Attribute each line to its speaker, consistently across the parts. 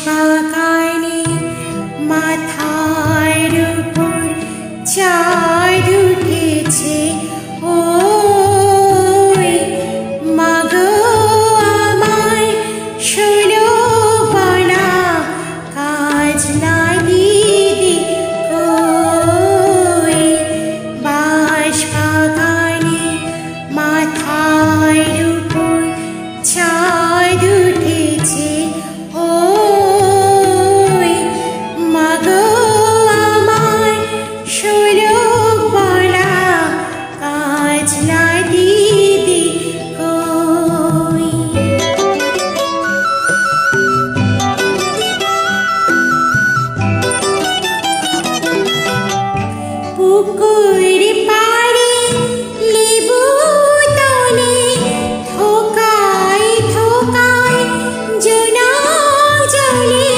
Speaker 1: বাগানে মাথার উপর চাঁদ উঠেছে, ওই মাগো আমার ষোলো বলা কাজলা দিদি কই। বাঁশ বাগানে মাথার উপর চাঁদ উঠেছে, ওই মাগো আমার ষোলো বলা কাজলা দিদি কই। পুকুর পাড়ে লেবু তলে থোকায় থোকায় জোনাক জ্বলে,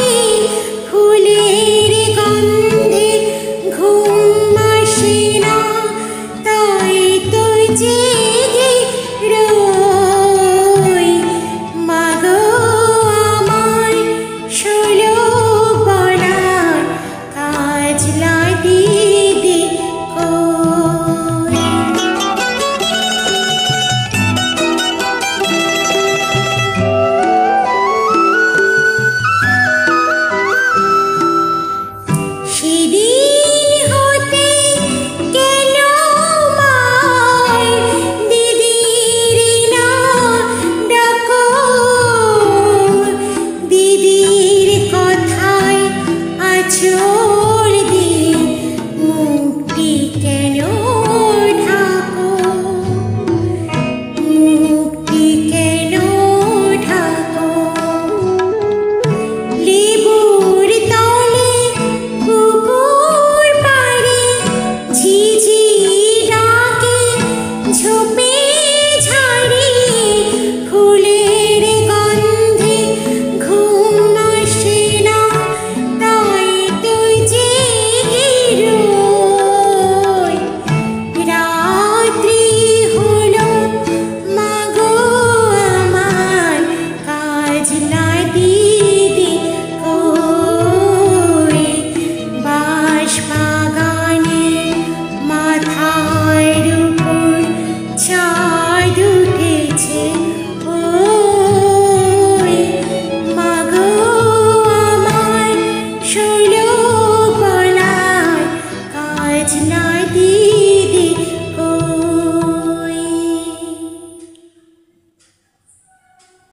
Speaker 1: ফুলের গন্ধে ঘুম আসে না, তাই তো জেগে রই। মাগো আমার ষোলো বলার কাজলা দিদি কই। সেদিন হতে কেন মায় দিদির না ডাকো, দিদির কথায় আঁচল দিয়ে মুখটি কেন ঢাকো, মুখটি কেন ঢাকো। লেবুর তলে পুকুর পাড়ে ঝিঝি ডাকে ঝোপে ঝাড়ে, ফুলের গন্ধে ঘুম আসে না, তাই তো জেগে রই। রাত্রি হলো মাগো আমার কাজলা দিদি কই। বাঁশ বাগানে মাথার উপর চাঁদ উঠেছে, ওই মাগো আমার ষোলো বলার কাজলা দিদি।